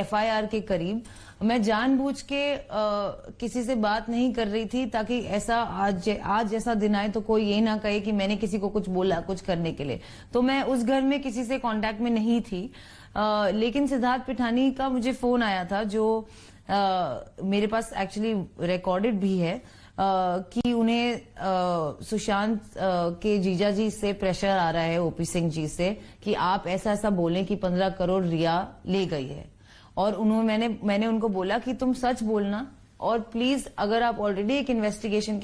FIR के करीब मैं जानबूझ के किसी से बात नहीं कर रही थी ताकि ऐसा आज जैसा दिन आए तो कोई ये ना कहे कि मैंने किसी को कुछ बोला कुछ करने के लिए। तो मैं उस घर में किसी से कांटेक्ट में नहीं थी। लेकिन सिद्धार्थ पिठानी का मुझे फोन आया था जो मेरे पास एक्चुअली रिकॉर्डेड भी है कि उन्हें सुशांत के जीजा जी से प्रेशर आ रहा है OP सिंह जी से कि आप ऐसा ऐसा बोलें कि 15 करोड़ रिया ले गई है। और उन्होंने मैंने उनको बोला कि तुम सच बोलना और प्लीज अगर आप ऑलरेडी एक इन्वेस्टिगेशन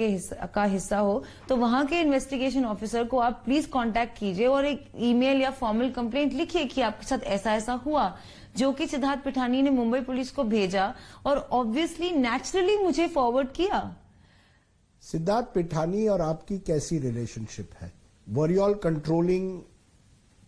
का हिस्सा हो तो वहां के इन्वेस्टिगेशन ऑफिसर को आप प्लीज कांटेक्ट कीजिए और एक ईमेल या फॉर्मल कंप्लेंट लिखिए कि आपके साथ ऐसा ऐसा हुआ, जो कि सिद्धार्थ पिठानी ने मुंबई पुलिस को भेजा और ऑब्वियसली नेचुरली मुझे फॉरवर्ड किया। सिद्धार्थ पिठानी और आपकी कैसी रिलेशनशिप है? Were you all controlling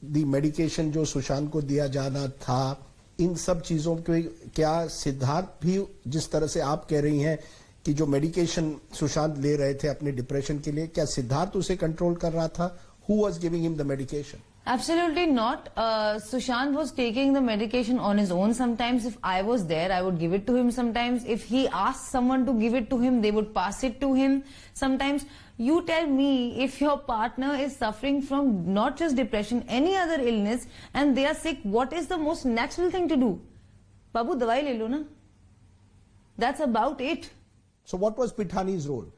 the medication जो सुशांत को दिया जाना था? इन सब चीजों के क्या सिद्धार्थ भी, जिस तरह से आप कह रही हैं कि जो मेडिकेशन सुशांत ले रहे थे अपने डिप्रेशन के लिए, क्या सिद्धार्थ उसे कंट्रोल कर रहा था? Who was giving him the medication? Absolutely not. Sushant was taking the medication on his own. Sometimes if I was there, I would give it to him. Sometimes if he asked someone to give it to him, they would pass it to him. Sometimes you tell me if your partner is suffering from not just depression, any other illness and they are sick, what is the most natural thing to do? Babu, dawai le lo na. That's about it. So what was Pithani's role?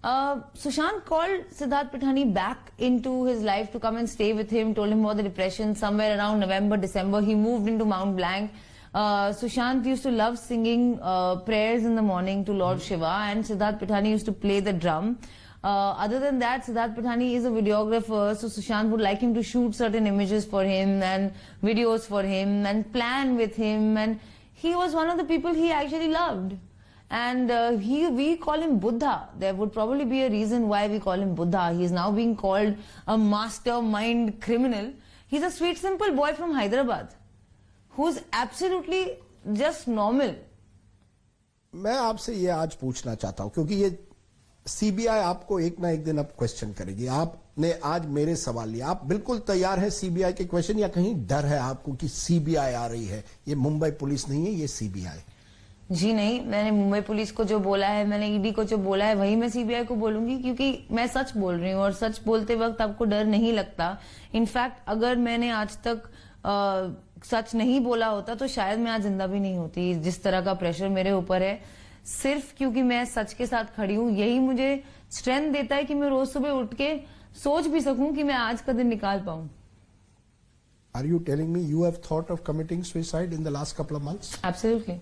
Sushant called Siddharth Pithani back into his life to come and stay with him, told him about the depression. Somewhere around November, December, he moved into Mount Blanc. Sushant used to love singing prayers in the morning to Lord Shiva, and Siddharth Pithani used to play the drum. Other than that, Siddharth Pithani is a videographer, so Sushant would like him to shoot certain images for him and videos for him and plan with him, and he was one of the people he actually loved. And we call him Buddha. There would probably be a reason why we call him Buddha. He is now being called a mastermind criminal. He's a sweet, simple boy from Hyderabad who's absolutely just normal. मैं आपसे ये आज पूछना चाहता हूं क्योंकि ये CBI आपको एक ना एक दिन अब क्वेश्चन करेगी। आपने आज मेरे सवाल लिया, आप बिल्कुल तैयार है CBI के क्वेश्चन या कहीं डर है आपको कि CBI आ रही है? ये मुंबई पुलिस नहीं है, ये CBI। जी नहीं, मैंने मुंबई पुलिस को जो बोला है, मैंने ED को जो बोला है, वही मैं CBI को बोलूंगी क्योंकि मैं सच बोल रही हूँ और सच बोलते वक्त आपको डर नहीं लगता। इनफैक्ट अगर मैंने आज तक सच नहीं बोला होता तो शायद मैं आज जिंदा भी नहीं होती। जिस तरह का प्रेशर मेरे ऊपर है, सिर्फ क्योंकि मैं सच के साथ खड़ी हूँ, यही मुझे स्ट्रेंथ देता है कि मैं रोज सुबह उठ के सोच भी सकूं कि मैं आज का दिन निकाल पाऊं। Are you telling me you have thought of committing suicide in the last couple of months? Absolutely.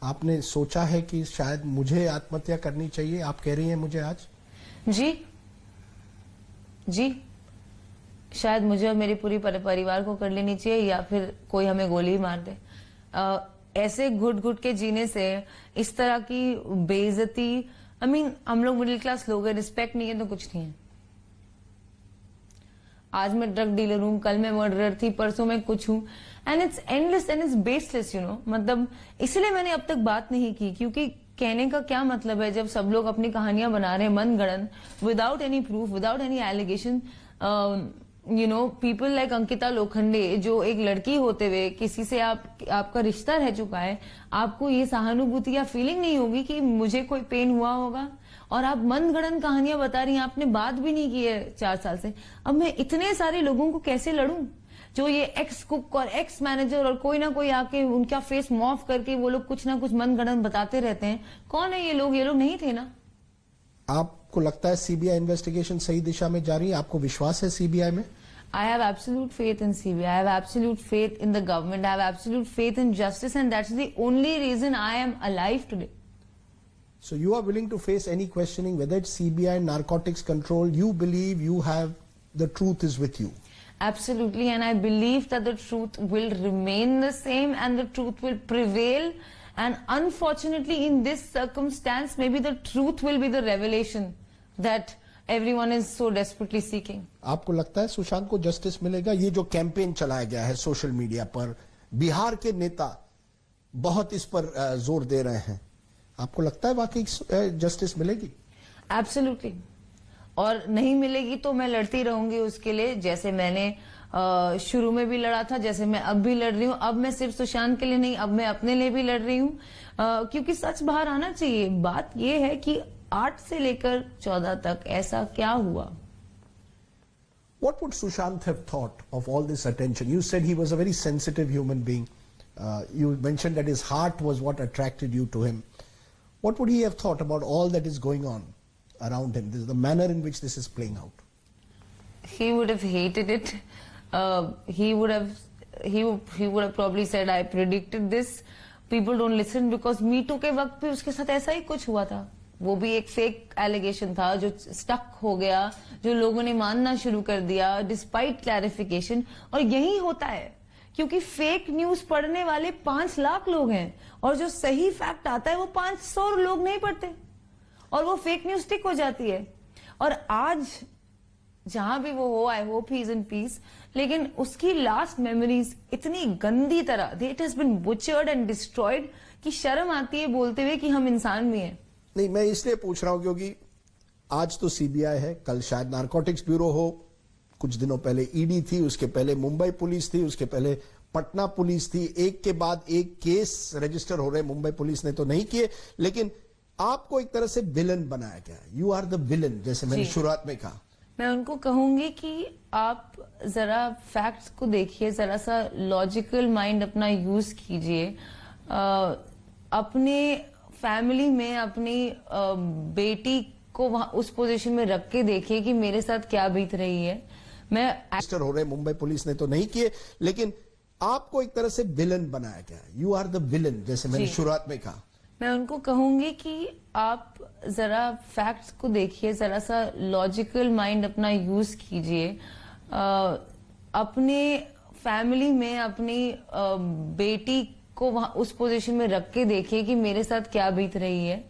आपने सोचा है कि शायद मुझे आत्महत्या करनी चाहिए? आप कह रही हैं मुझे आज? जी, शायद मुझे और मेरी पूरी परिवार को कर लेनी चाहिए या फिर कोई हमें गोली मार दे। ऐसे घुट घुट के जीने से, इस तरह की बेइज्जती, हम लोग मिडिल क्लास लोग हैं, रिस्पेक्ट नहीं है तो कुछ नहीं है। आज मैं ड्रग डीलर हूं, कल मैं मर्डरर थी, परसों मैं कुछ हूं, and it's endless and it's baseless, मतलब इसलिए मैंने अब तक बात नहीं की क्योंकि कहने का क्या मतलब है जब सब लोग अपनी कहानियां बना रहे हैं मन गढ़ंत, without any proof, without any allegation. People like Ankita Lokhande, जो एक लड़की होते हुए किसी से आपका रिश्ता रह चुका है, आपको ये सहानुभूति या फीलिंग नहीं होगी कि मुझे कोई पेन हुआ होगा, और आप मनगढ़ंत कहानियां बता रही हैं। आपने बात भी नहीं की है 4 साल से। अब मैं इतने सारे लोगों को कैसे लड़ूं जो ये एक्स कुक और एक्स मैनेजर और कोई ना कोई आके उनका फेस मॉफ करके वो लोग कुछ ना कुछ मनगढ़ंत बताते रहते हैं। कौन है ये लोग नहीं थे ना। आपको लगता है CBI इन्वेस्टिगेशन सही दिशा में जा रही है? आपको विश्वास है CBI में? I have absolute faith in CBI. I have absolute faith in the government. I have absolute faith in justice, and that's the only reason I am alive today. So you are willing to face any questioning, whether it's CBI, narcotics control, you believe you have, the truth is with you? Absolutely, and I believe that the truth will remain the same and the truth will prevail, and unfortunately in this circumstance maybe the truth will be the revelation that everyone is so desperately seeking. आपको लगता है सुशांत को justice मिलेगा? ये जो campaign चलाया गया है सोशल मीडिया पर, बिहार के नेता बहुत इस पर जोर दे रहे हैं, आपको लगता है वाकई जस्टिस मिलेगी? एब्सोल्युटली, और नहीं मिलेगी तो मैं लड़ती रहूंगी उसके लिए, जैसे मैंने शुरू में भी लड़ा था, जैसे मैं अब भी लड़ रही हूँ। अब मैं सिर्फ सुशांत के लिए नहीं, अब मैं अपने लिए भी लड़ रही हूँ, क्योंकि सच बाहर आना चाहिए। बात ये है कि 8 से लेकर 14 तक ऐसा क्या हुआ। What would Sushant have thought of all this attention? You said he was a very sensitive human being. You mentioned that his heart was what attracted you to him. What would he have thought about all that is going on around him? This is the manner in which this is playing out. He would have hated it. He would have probably said, "I predicted this. People don't listen because Me Too के वक्त भी उसके साथ ऐसा ही कुछ हुआ था। वो भी एक फेक एलिगेशन था जो स्टक हो गया, जो लोगों ने मानना शुरू कर दिया डिस्पाइट क्लैरिफिकेशन। और यही होता है क्योंकि फेक न्यूज पढ़ने वाले 5 लाख लोग हैं और जो सही फैक्ट आता है वो 500 लोग नहीं पढ़ते और वो फेक न्यूज स्टिक हो जाती है। और आज जहां भी वो हो, I hope he is in peace, लेकिन उसकी लास्ट मेमोरीज इतनी गंदी तरह it has been butchered and destroyed कि शर्म आती है बोलते हुए कि हम इंसान भी हैं। नहीं, मैं इसलिए पूछ रहा हूं क्योंकि आज तो सीबीआई है, कल शायद नारकोटिक्स ब्यूरो हो, कुछ दिनों पहले ईडी थी, उसके पहले मुंबई पुलिस थी, उसके पहले पटना पुलिस थी। एक के बाद एक केस रजिस्टर हो रहे। मुंबई पुलिस ने तो नहीं किए, लेकिन आपको एक तरह से विलन बनाया गया। यू आर द विलन, जैसे मैंने शुरुआत में कहा। मैं उनको कहूंगी कि आप जरा फैक्ट्स को देखिए, जरा सा लॉजिकल माइंड अपना यूज कीजिए। अपने फैमिली में अपनी बेटी को वहां उस पोजीशन में रख के देखिए कि मेरे साथ क्या बीत रही है। मैं रजिस्टर हो रहे। मुंबई पुलिस ने तो नहीं किए, लेकिन आपको एक तरह से विलन बनाया गया। यू आर द विलन, जैसे मैंने शुरुआत में कहा। मैं उनको कहूंगी कि आप जरा फैक्ट्स को देखिए, जरा सा लॉजिकल माइंड अपना यूज कीजिए। अपने फैमिली में अपनी बेटी को वहां उस पोजीशन में रख के देखिए कि मेरे साथ क्या बीत रही है।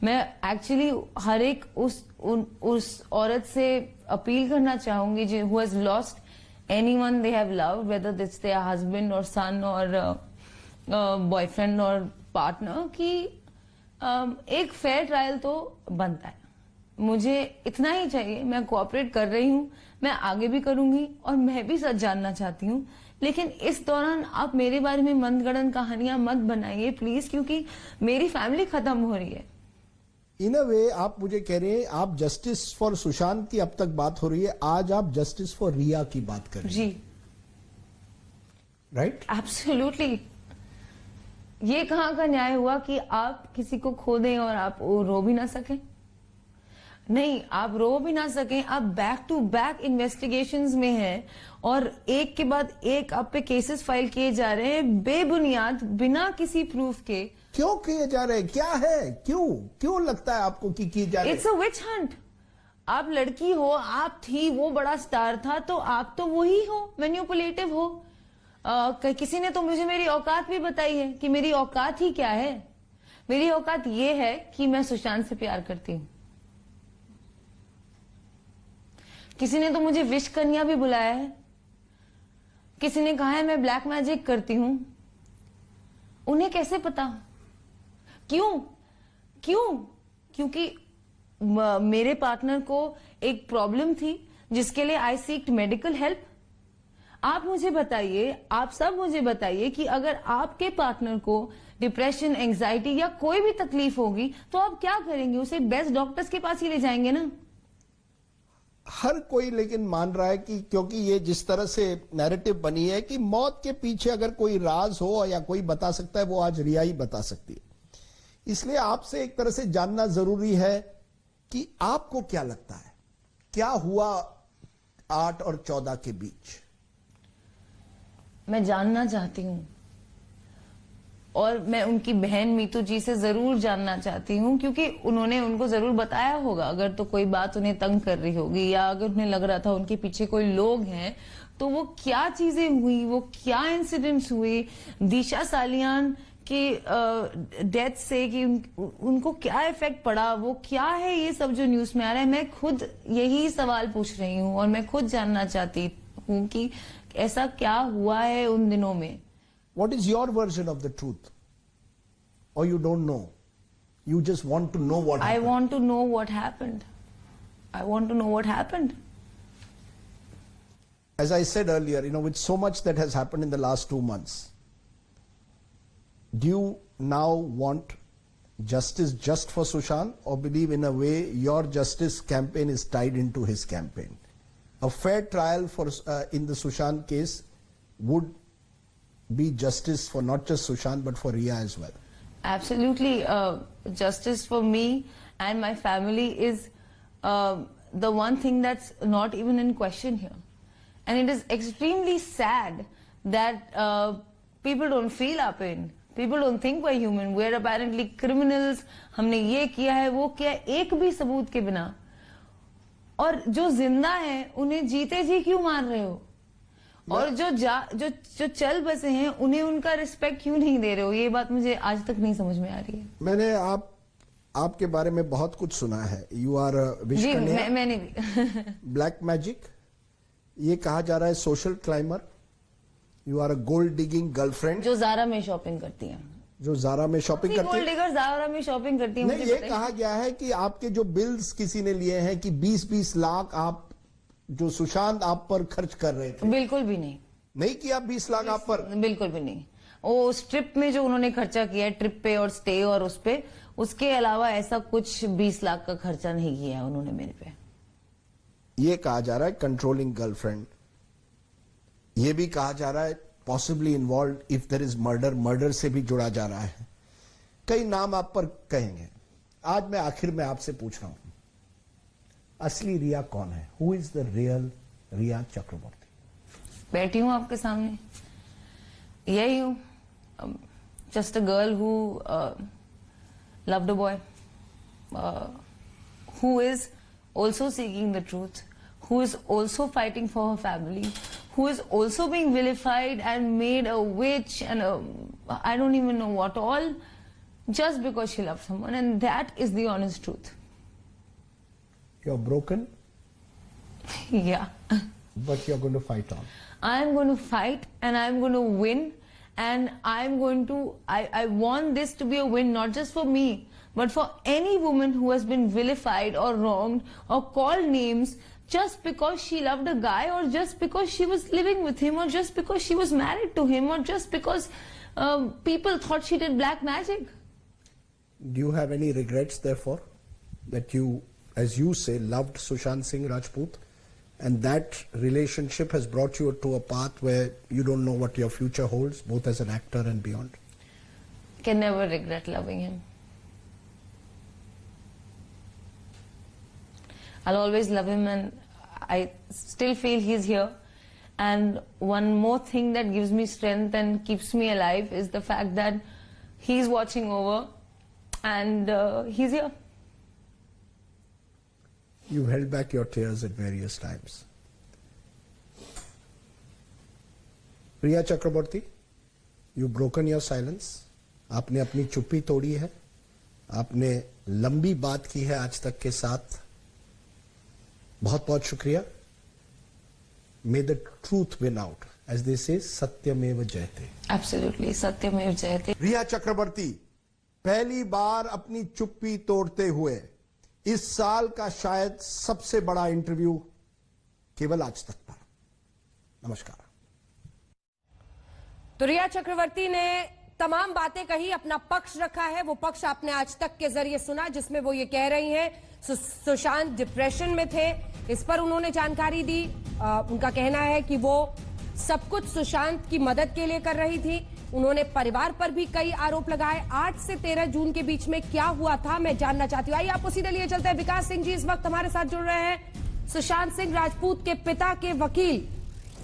मैं एक्चुअली हर एक उस औरत से अपील करना चाहूंगी जो who has lost anyone they have loved, whether it's there husband और सन और बॉयफ्रेंड और पार्टनर, कि एक फेयर ट्रायल तो बनता है। मुझे इतना ही चाहिए। मैं कोऑपरेट कर रही हूँ, मैं आगे भी करूंगी और मैं भी सच जानना चाहती हूँ, लेकिन इस दौरान आप मेरे बारे में मनगढ़ंत कहानियां मत बनाइए प्लीज, क्योंकि मेरी फैमिली खत्म हो रही है। इन अ वे आप मुझे कह रहे हैं, आप जस्टिस फॉर सुशांत की अब तक बात हो रही है, आज आप जस्टिस फॉर रिया की बात कर रही हैं। जी, राइट? एब्सोल्युटली। ये कहाँ का न्याय हुआ कि आप किसी को खो दें और आप रो भी ना सकें? नहीं, आप रो भी ना सकें, आप बैक टू बैक इन्वेस्टिगेशंस में हैं और एक के बाद एक आप पे केसेस फाइल किए जा रहे हैं बेबुनियाद, बिना किसी प्रूफ के। क्यों किए जा रहे हैं? क्या है? क्यों लगता है आपको कि किए जा रहे हैं? It's a witch hunt. आप लड़की हो, आप थी, वो बड़ा स्टार था, तो आप तो वही हो, मैनिपुलेटिव हो। किसी ने तो मुझे मेरी औकात भी बताई है कि मेरी औकात ही क्या है। मेरी औकात ये है कि मैं सुशांत से प्यार करती हूँ। किसी ने तो मुझे विश कन्या भी बुलाया है। किसी ने कहा है मैं ब्लैक मैजिक करती हूं। उन्हें कैसे पता? क्यों? क्योंकि मेरे पार्टनर को एक प्रॉब्लम थी जिसके लिए आई सीक्ड मेडिकल हेल्प। आप मुझे बताइए, आप सब मुझे बताइए कि अगर आपके पार्टनर को डिप्रेशन, एंजाइटी या कोई भी तकलीफ होगी तो आप क्या करेंगे? उसे बेस्ट डॉक्टर्स के पास ही ले जाएंगे ना। हर कोई लेकिन मान रहा है कि क्योंकि ये जिस तरह से नैरेटिव बनी है कि मौत के पीछे अगर कोई राज हो या कोई बता सकता है, वो आज रिया ही बता सकती है। इसलिए आपसे एक तरह से जानना जरूरी है कि आपको क्या लगता है, क्या हुआ 8 और 14 के बीच? मैं जानना चाहती हूं और मैं उनकी बहन मीतू जी से जरूर जानना चाहती हूँ, क्योंकि उन्होंने उनको जरूर बताया होगा अगर तो कोई बात उन्हें तंग कर रही होगी या अगर उन्हें लग रहा था उनके पीछे कोई लोग हैं, तो वो क्या चीजें हुई, वो क्या इंसिडेंट्स हुए दिशा सालियान की डेथ से, कि उनको क्या इफेक्ट पड़ा, वो क्या है ये सब जो न्यूज में आ रहा है। मैं खुद यही सवाल पूछ रही हूँ और मैं खुद जानना चाहती हूँ कि ऐसा क्या हुआ है उन दिनों में। What is your version of the truth? Or you don't know? You just want to know what happened? I want to know what happened. I want to know what happened. as I said earlier, with so much that has happened in the last 2 months, do you now want justice just for Sushant, or believe in a way your justice campaign is tied into his campaign? A fair trial for in the Sushant case would be justice for not just Sushant but for Riya as well. Absolutely, justice for me and my family is the one thing that's not even in question here. And it is extremely sad that people don't feel our pain. People don't think we're human. We're apparently criminals. हमने ये किया है, वो किया है, एक भी सबूत के बिना. और जो जिंदा है उन्हें जीते जी क्यों मार रहे हो? और जो चल बसे हैं उन्हें उनका रिस्पेक्ट क्यों नहीं दे रहे हो? ये बात मुझे आज तक नहीं समझ में आ रही है. मैंने आपके बारे में बहुत कुछ सुना है. यू आर विश कन्या. मैंने भी. ब्लैक मैजिक, ये कहा जा रहा है social climber. You are a gold digging girlfriend जो ज़ारा में शॉपिंग करती है. जो ज़ारा में शॉपिंग करती है. गोल्ड डिगर ज़ारा में शॉपिंग करती है. नहीं, ये कहा गया है कि आपके जो बिल्स किसी ने लिए हैं कि 20-20 लाख आप जो सुशांत आप पर खर्च कर रहे थे. बिल्कुल भी नहीं किया. 20 लाख आप पर बिल्कुल भी नहीं. उस ट्रिप में जो उन्होंने खर्चा किया है, ट्रिप पे और स्टे और उस पे, उसके अलावा ऐसा कुछ 20 लाख का खर्चा नहीं किया है उन्होंने मेरे पे. ये कहा जा रहा है कंट्रोलिंग गर्लफ्रेंड. ये भी कहा जा रहा है possibly involve if there is murder से भी जुड़ा जा रहा है. कई नाम आप पर कहेंगे. आज मैं आखिर में आपसे पूछ रहा हूं, असली रिया कौन है? हु इज द रियल रिया चक्रवर्ती? बैठी हूं आपके सामने, यही हूं. Just a girl who loved a boy, who is also seeking the truth, who is also fighting for her family, who is also being vilified and made a witch and I don't even know what all, just because she loved someone, and that is the honest truth. You're broken? Yeah. But you're going to fight on. I'm going to fight and I'm going to win. And I'm going to, I want this to be a win, not just for me, but for any woman who has been vilified or wronged or called names just because she loved a guy, or just because she was living with him, or just because she was married to him, or just because people thought she did black magic. Do you have any regrets, therefore, that you, as you say, loved Sushant Singh Rajput? And that relationship has brought you to a path where you don't know what your future holds, both as an actor and beyond? Can never regret loving him. I'll always love him, and I still feel he's here. And one more thing that gives me strength and keeps me alive is the fact that he's watching over and he's here. You held back your tears at various times. Riya Chakraborty, you've broken your silence. आपने अपनी चुप्पी तोड़ी है. आपने लंबी बात की है आज तक के साथ. बहुत बहुत शुक्रिया. May the truth win out. As they say, सत्यमेव जयते. Absolutely, सत्यमेव जयते. रिया चक्रवर्ती पहली बार अपनी चुप्पी तोड़ते हुए इस साल का शायद सबसे बड़ा इंटरव्यू केवल आज तक पर. नमस्कार. तो रिया चक्रवर्ती ने तमाम बातें कही, अपना पक्ष रखा है. वो पक्ष आपने आज तक के जरिए सुना, जिसमें वो ये कह रही हैं सुशांत डिप्रेशन में थे. इस पर उन्होंने जानकारी दी. उनका कहना है कि वो सब कुछ सुशांत की मदद के लिए कर रही थी. उन्होंने परिवार पर भी कई आरोप लगाए. 8 से 13 जून के बीच में क्या हुआ था, मैं जानना चाहती हूँ. आइए आपको सीधे लिए चलते हैं. विकास सिंह जी इस वक्त हमारे साथ जुड़ रहे हैं. सुशांत सिंह राजपूत के पिता के वकील